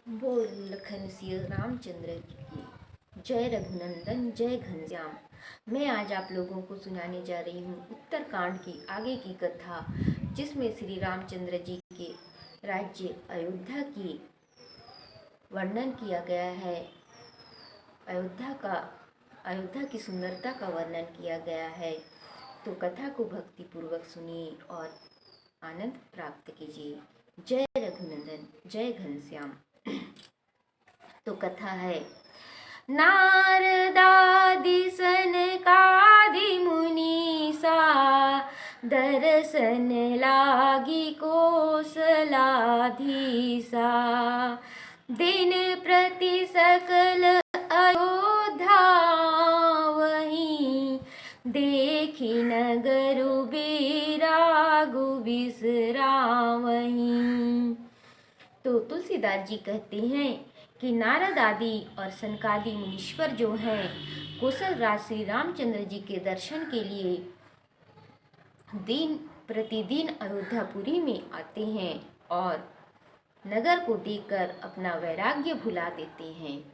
बोल लखन सिया रामचंद्र की जय। रघुनंदन जय घनश्याम। मैं आज आप लोगों को सुनाने जा रही हूँ उत्तरकांड की आगे की कथा, जिसमें श्री रामचंद्र जी के राज्य अयोध्या की वर्णन किया गया है। अयोध्या की सुंदरता का वर्णन किया गया है। तो कथा को भक्ति पूर्वक सुनिए और आनंद प्राप्त कीजिए। जय रघुनंदन जय घनश्याम। तो कथा है। नारदादि सनकादि मुनीसा, दर्शन लागी कोसलाधीसा। दिन प्रति सकल अयोध्या वहीं, देखी नगरु बिरागु बिसरा वहीं। तो तुलसीदास जी कहते हैं कि नारद आदि और सनकादि मुनीश्वर जो हैं, कौशल राज श्री रामचंद्र जी के दर्शन के लिए दिन प्रतिदिन अयोध्यापुरी में आते हैं और नगर को देखकर अपना वैराग्य भुला देते हैं।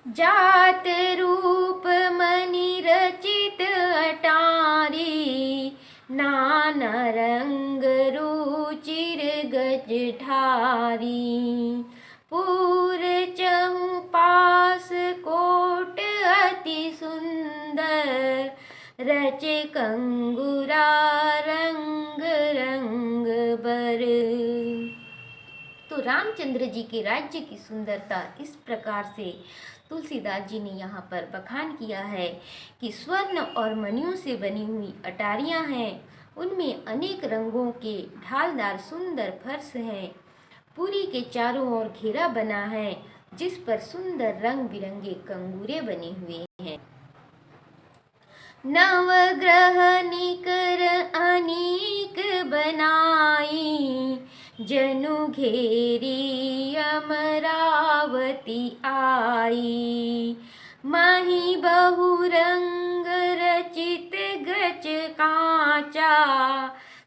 जात रूप मणि रचित अटारी, नाना रंग रुचिर गज ठारी। पूर चहु पास कोट अति सुंदर, रचे कंगुरा रंग रंग बर। तो रामचंद्र जी के राज्य की सुंदरता इस प्रकार से तुलसीदास जी ने यहाँ पर बखान किया है कि स्वर्ण और मणियों से बनी हुई अटारियाँ हैं, उनमें अनेक रंगों के ढालदार सुंदर फर्श हैं। पुरी के चारों ओर घेरा बना है, जिस पर सुंदर रंग बिरंगे कंगूरे बने हुए हैं। नवग्रह निकर अनेक बनाई, जनु घेरी अमरावती आई। मही बहुरंग रचित गच कांचा,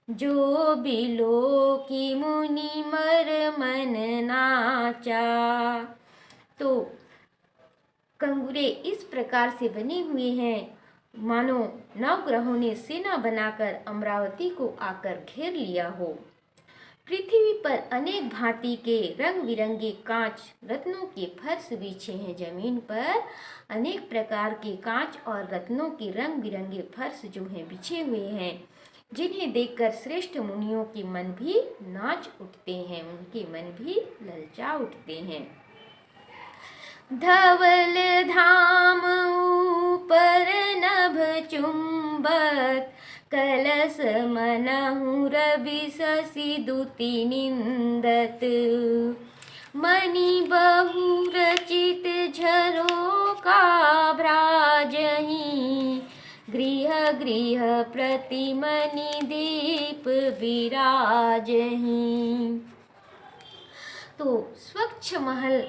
जो बिलो की मुनि मर मन नाचा। तो कंगूरे इस प्रकार से बने हुए हैं मानो नवग्रहों ने सेना बनाकर अमरावती को आकर घेर लिया हो। पृथ्वी पर अनेक भांति के रंग बिरंगे कांच रत्नों के फर्श बिछे हैं। जमीन पर अनेक प्रकार के कांच और रत्नों के रंग बिरंगे फर्श जो हैं बिछे हुए हैं, जिन्हें देखकर श्रेष्ठ मुनियों के मन भी नाच उठते हैं, उनके मन भी ललचा उठते हैं। धवल धाम ऊपर नभ चुंबत, कलश मनहु रवि शशि दुति निंदत। मणि बहु रचित झरोका भ्राजहि, गृह गृह प्रति मणि दीप विराजहि। तो स्वच्छ महल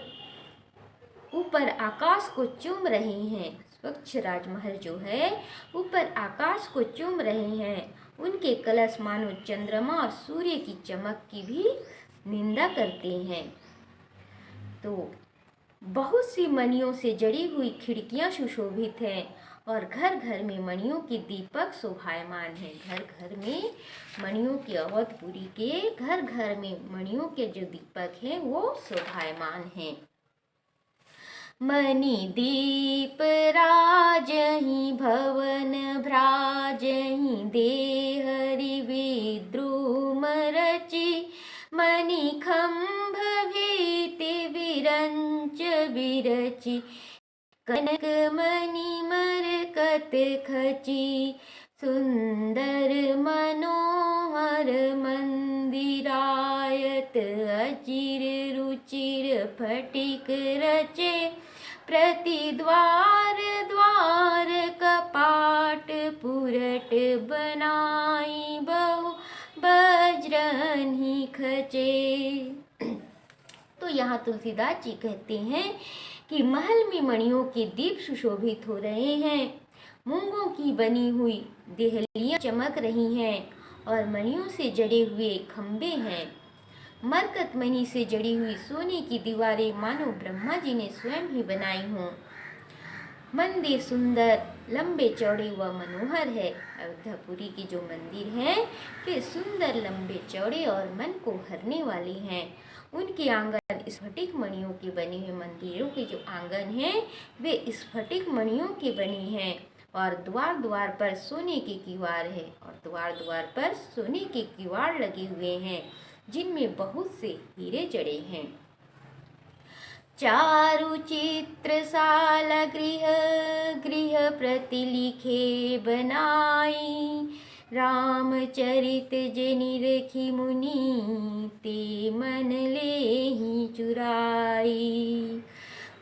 ऊपर आकाश को चूम रहे हैं। स्वच्छ राजमहल जो है ऊपर आकाश को चूम रहे हैं। उनके कलश मानो चंद्रमा और सूर्य की चमक की भी निंदा करते हैं। तो बहुत सी मणियों से जड़ी हुई खिड़कियां सुशोभित हैं और घर घर में मणियों के दीपक शोभायमान हैं। घर घर में मणियों की अवधपुरी के घर घर में मणियों के जो दीपक हैं वो शोभायमान हैं। मणि दीप राजहि भवन भ्राजहि, देहरि विद्रुम रचि मणि खंभ भीति विरंच विरचि। कनक मणि मरकत खचि, सुंदर मनोहर मंदिरायत। अचिर रुचिर फटिक रचे, प्रति द्वार द्वार कपाट पुरट बनाई। बहु वज्रहि खचे। तो यहाँ तुलसीदास जी कहते हैं कि महल में मणियों के दीप सुशोभित हो रहे हैं, मूंगों की बनी हुई देहलियां चमक रही हैं और मणियों से जड़े हुए खंबे हैं। मरकत मणि से जड़ी हुई सोने की दीवारें मानो ब्रह्मा जी ने स्वयं ही बनाई हों। मंदिर सुंदर, लंबे चौड़े व मनोहर है। अयोध्यापुरी की जो मंदिर हैं वे सुंदर, लंबे चौड़े और मन को हरने वाले हैं। उनके आंगन स्फटिक मणियों के बने हुए, मंदिरों के जो आंगन हैं वे स्फटिक मणियों के बने हैं। और द्वार द्वार पर सोने के किवाड़ है, और द्वार द्वार पर सोने के किवाड़ लगे हुए हैं जिनमें बहुत से हीरे जड़े हैं। चारु चित्रशाला गृह गृह प्रतिलिखे बनाई, रामचरित जनि रेखी मुनि ते मन लेहि चुराई।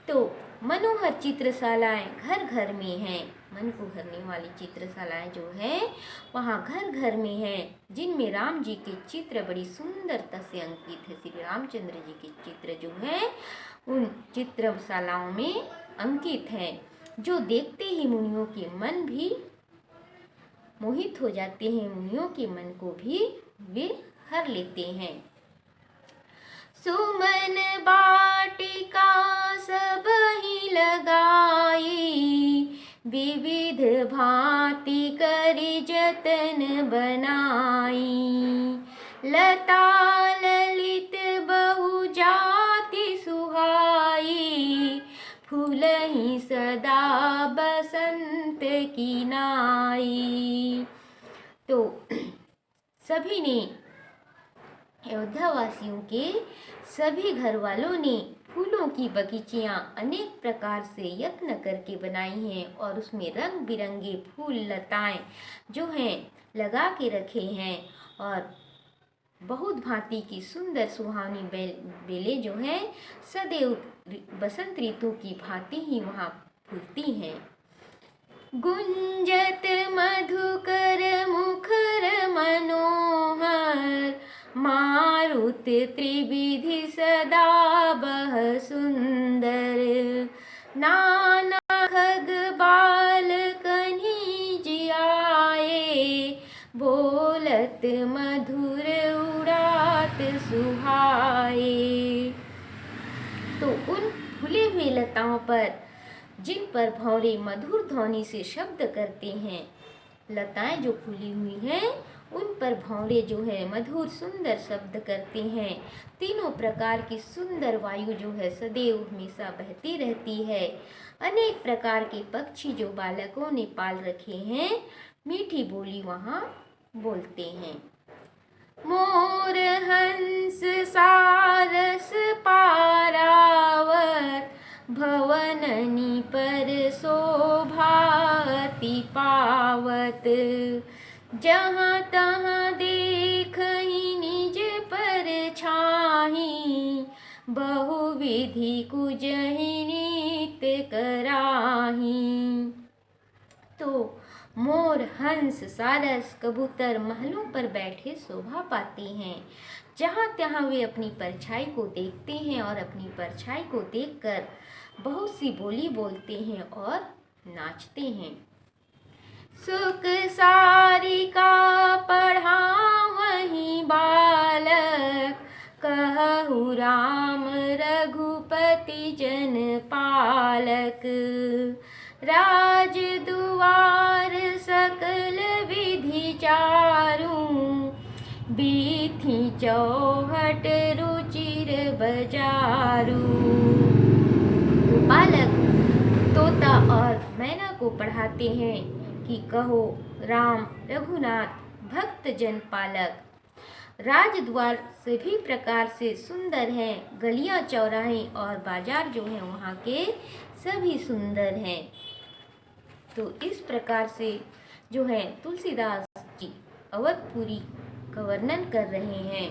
तो मनोहर चित्रशालाएं घर घर में हैं। मन को हरने वाली चित्रशालाएं जो है वहाँ घर घर में हैं, जिनमें राम जी के चित्र बड़ी सुंदरता से अंकित है। श्री रामचंद्र जी के चित्र जो है उन चित्रशालाओं में अंकित हैं, जो देखते ही मुनियों के मन भी मोहित हो जाते हैं, मुनियों के मन को भी वे हर लेते हैं। सुमन बाटिका सब ही लगाई, विविध भांति करि जतन बनाई, लता ललित बहु जाति सुहाई, फूलहि सदा बसंत की नाई। तो सभी ने, अयोध्या वासियों के सभी घर वालों ने फूलों की बगीचियाँ अनेक प्रकार से यत्न करके बनाई हैं, और उसमें रंग बिरंगे फूल लताएं जो हैं लगा के रखे हैं, और बहुत भांति की सुंदर सुहावनी बेलें जो हैं सदैव बसंत ऋतु की भांति ही वहाँ फूलती हैं। गुंजत मधुकर मुखर मनोहर, मारुत त्रिविधि सदा बह सुंदर, नाना खग बाल कन्ही जियाए, बोलत मधुर उड़ात सुहाए। तो उन फूले हुए लताओं पर, जिन पर भंवरे मधुर ध्वनि से शब्द करते हैं, लताएं जो फूली हुई हैं उन पर भंवरे जो है मधुर सुंदर शब्द करते हैं। तीनों प्रकार की सुंदर वायु जो है सदैव हमेशा बहती रहती है। अनेक प्रकार के पक्षी जो बालकों ने पाल रखे हैं मीठी बोली वहाँ बोलते हैं। मोर हंस सारस पारावत, भवननि पर शोभाति पावत, जहाँ तहाँ देखहि निज परछाही, बहुविधि कुजहि नित्य कराही। तो मोर, हंस, सारस, कबूतर महलों पर बैठे शोभा पाते हैं। जहाँ तहाँ वे अपनी परछाई को देखते हैं और अपनी परछाई को देखकर बहुत सी बोली बोलते हैं और नाचते हैं। सुख सारिका पढ़ावहि बालक, कहु राम रघुपति जन पालक, राज दुआर सकल विधि चारु, बीथी चौहट रुचिर बजारू। तो बालक तोता और मैना को पढ़ाते हैं कि कहो राम रघुनाथ भक्त जन पालक। राजद्वार सभी प्रकार से सुंदर हैं, गलियां चौराहे और बाजार जो हैं वहाँ के सभी सुंदर हैं। तो इस प्रकार से जो है तुलसीदास जी अवधपुरी का वर्णन कर रहे हैं।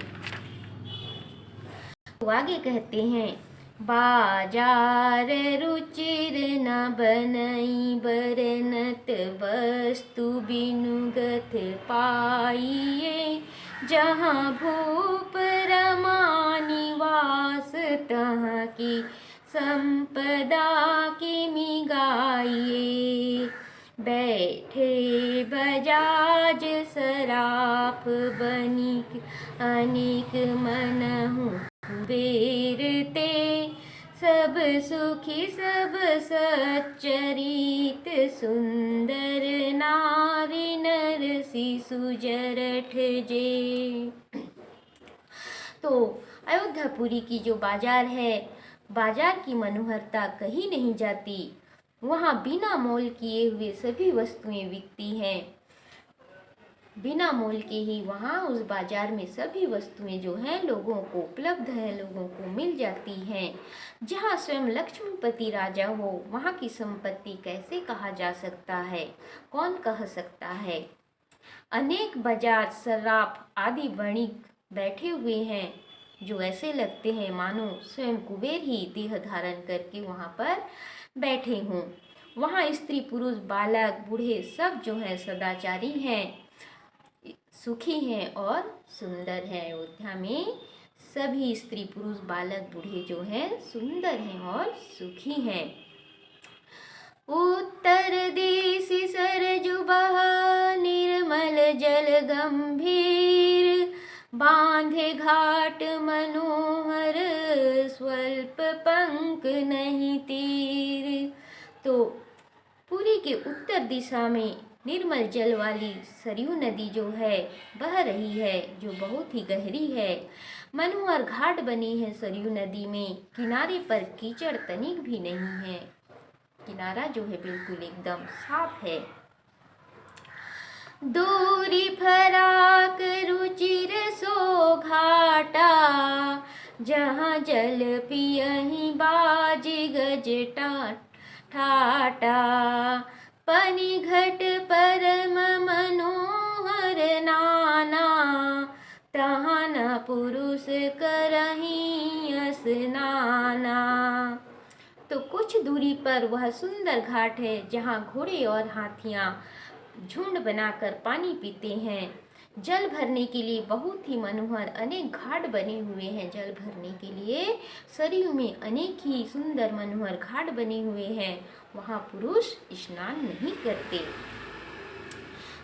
तो आगे कहते हैं, बाजार रुचिर न बनई, बरनत वस्तु बिनुगत पाइए, जहाँ भूप रमा निवास, तहाँ की संपदा की मिगाइए, बैठे बजाज सराफ बनिक अनेक मनहु कुबेरते, सब सुखी सब सच्चरित, सुंदर नारी नर शिशु जरठ जे। तो अयोध्यापुरी की जो बाजार है, बाजार की मनोहरता कहीं नहीं जाती। वहाँ बिना मोल किए हुए सभी वस्तुएं बिकती हैं। बिना मोल के ही वहाँ उस बाजार में सभी वस्तुएं जो हैं लोगों को उपलब्ध है, लोगों को मिल जाती हैं। जहाँ स्वयं लक्ष्मीपति राजा हो, वहाँ की संपत्ति कैसे कहा जा सकता है, कौन कह सकता है। अनेक बाजार सर्राफ आदि वणिक बैठे हुए हैं, जो ऐसे लगते हैं मानो स्वयं कुबेर ही देह धारण करके वहाँ पर बैठे हों। वहाँ स्त्री पुरुष बालक बूढ़े सब जो हैं सदाचारी हैं, सुखी हैं और सुंदर हैं। अयोध्या में सभी स्त्री पुरुष बालक बूढ़े जो हैं सुंदर हैं और सुखी हैं। उत्तर दिशि सरजु बह, निर्मल जल गंभीर, बांधे घाट मनोहर, स्वल्प पंक नहीं तीर। तो पुरी के उत्तर दिशा में निर्मल जल वाली सरयू नदी जो है बह रही है, जो बहुत ही गहरी है। मनोहर घाट बनी है सरयू नदी में, किनारे पर कीचड़ तनिक भी नहीं है। किनारा जो है बिल्कुल एकदम साफ है। दूरी फराक रुचिर सो घाटा, जहाँ जल पियहि बाज गज ठाटा, पनि घट परम मनोहर नाना, तहाँ न पुरुष करहि स्नाना। तो कुछ दूरी पर वह सुंदर घाट है, जहाँ घोड़े और हाथियाँ झुंड बनाकर पानी पीते हैं। जल भरने के लिए बहुत ही मनोहर अनेक घाट बने हुए हैं। जल भरने के लिए सरयू में अनेक ही सुंदर मनोहर घाट बने हुए हैं। वहाँ पुरुष स्नान नहीं करते।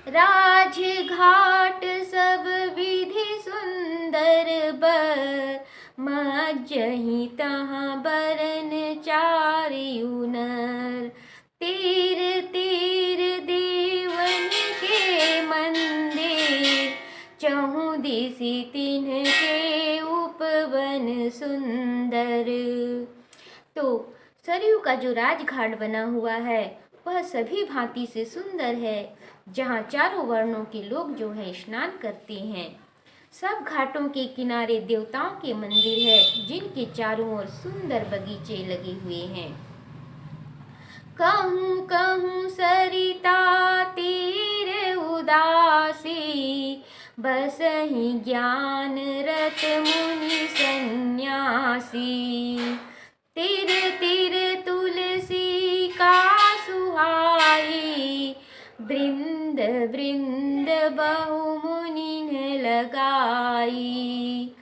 राज घाट सब विधि सुंदर बर, मज्जहि तहाँ बरन चारियु नर, तीर तीर देवन के मंदिर, चहु दिशि तिन्ह के उपवन सुंदर। तो सरयू का जो राजघाट बना हुआ है वह सभी भांति से सुंदर है, जहाँ चारों वर्णों के लोग जो है स्नान करते हैं। सब घाटों के किनारे देवताओं के मंदिर है, जिनके चारों ओर सुंदर बगीचे लगे हुए हैं। कहूँ कहूँ सरिता तीर उदासी, बसहि ज्ञान रत मुनि सन्यासी, तिर तिर तुलसी का सुहाई, वृंद वृंद बहु मुनि लगाई।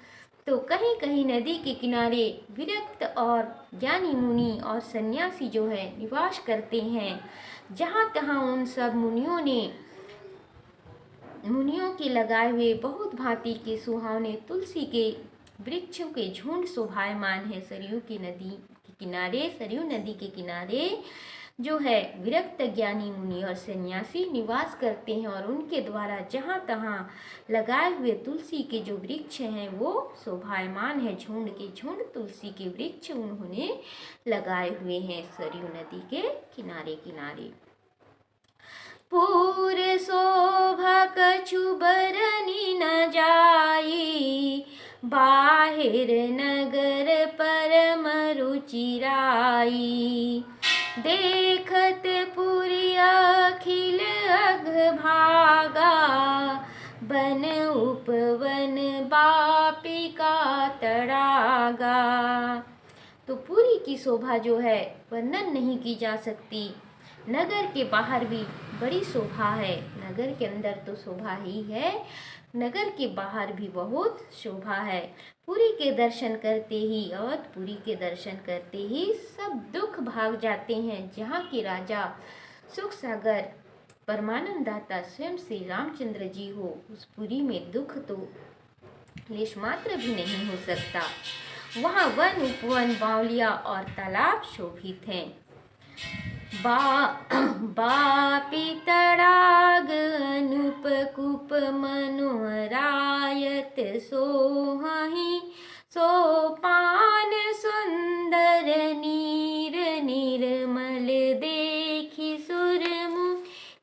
तो कहीं कहीं नदी के किनारे विरक्त और ज्ञानी मुनि और सन्यासी जो है निवास करते हैं। जहाँ तहाँ उन सब मुनियों के लगाए हुए बहुत भांति के सुहावने तुलसी के वृक्षों के झुंड शोभायमान है। सरयू नदी के किनारे जो है विरक्त ज्ञानी मुनि और सन्यासी निवास करते हैं, और उनके द्वारा जहाँ तहाँ लगाए हुए तुलसी के जो वृक्ष हैं वो शोभायमान है। झुंड के झुंड तुलसी के वृक्ष उन्होंने लगाए हुए हैं सरयू नदी के किनारे किनारे। पूर शोभा कछु बरनी न जाई, बाहिर नगर परम रुचिराई, देखत पुरी अखिल अघ भागा, बन उपवन बापिका तड़ागा। तो पुरी की शोभा जो है वर्णन नहीं की जा सकती। नगर के बाहर भी बड़ी शोभा है। नगर के अंदर तो शोभा ही है, नगर के बाहर भी बहुत शोभा है। पुरी के दर्शन करते ही, अवधपुरी के दर्शन करते ही सब दुख भाग जाते हैं। जहाँ के राजा सुख सागर परमानंद दाता स्वयं श्री रामचंद्र जी हो, उस पुरी में दुख तो लेश मात्र भी नहीं हो सकता। वहाँ वन उपवन बावलिया और तालाब शोभित हैं। बापी तड़ाग अनुपकूप मनोहरायत सोहहि सोपान सुंदर नीर निर्मल देखि सुरमु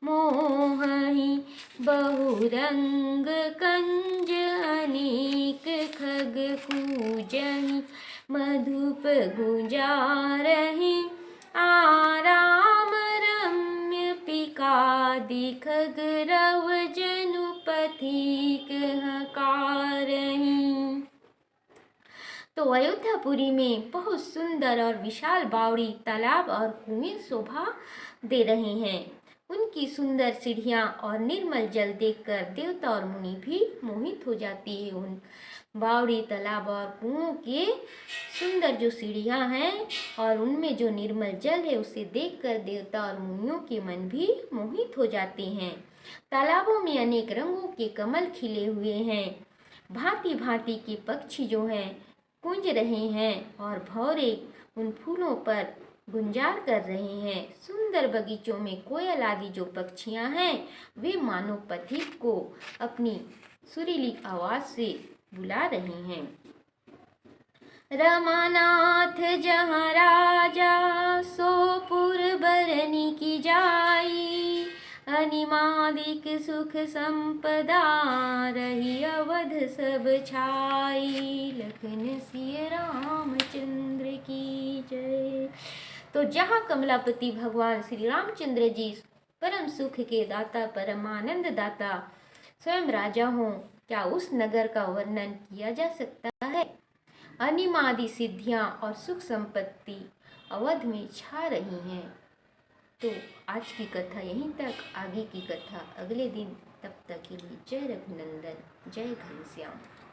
मोहहि बहुरंग कंज अनेक खग कूजहि मधुप गुंजारहि आराम रम्य पिकादि खग रव जनु पथिक हकारहि। तो अयोध्यापुरी में बहुत सुंदर और विशाल बावड़ी, तालाब और कुएं शोभा दे रहे हैं। उनकी सुंदर सीढ़ियां और निर्मल जल देखकर देवता और मुनि भी मोहित हो जाती है। उन बावड़ी, तालाब और कुओं के सुंदर जो सीढ़ियां हैं और उनमें जो निर्मल जल है उसे देखकर देवता और मुनियों के मन भी मोहित हो जाते हैं। तालाबों में अनेक रंगों के कमल खिले हुए हैं। भांति भांति के पक्षी जो हैं कूंज रहे हैं और भौरे उन फूलों पर गुंजार कर रहे हैं। सुंदर बगीचों में कोयल आदि जो पक्षियां हैं वे मानो पथिक को अपनी सुरीली आवाज से बुला रहे हैं। रमानाथ जहाँ राजा सोपुर बरनी की जाई, अनिमादिक सुख संपदा रही अवध सब छाई। लखन सिय रामचंद्र की जय। तो जहाँ कमलापति भगवान श्री रामचंद्र जी परम सुख के दाता, परम आनंद दाता स्वयं राजा हों, क्या उस नगर का वर्णन किया जा सकता है। अनिमादि सिद्धियां और सुख संपत्ति अवध में छा रही हैं। तो आज की कथा यहीं तक, आगे की कथा अगले दिन। तब तक के लिए जय रघुनंदन, जय घनश्याम।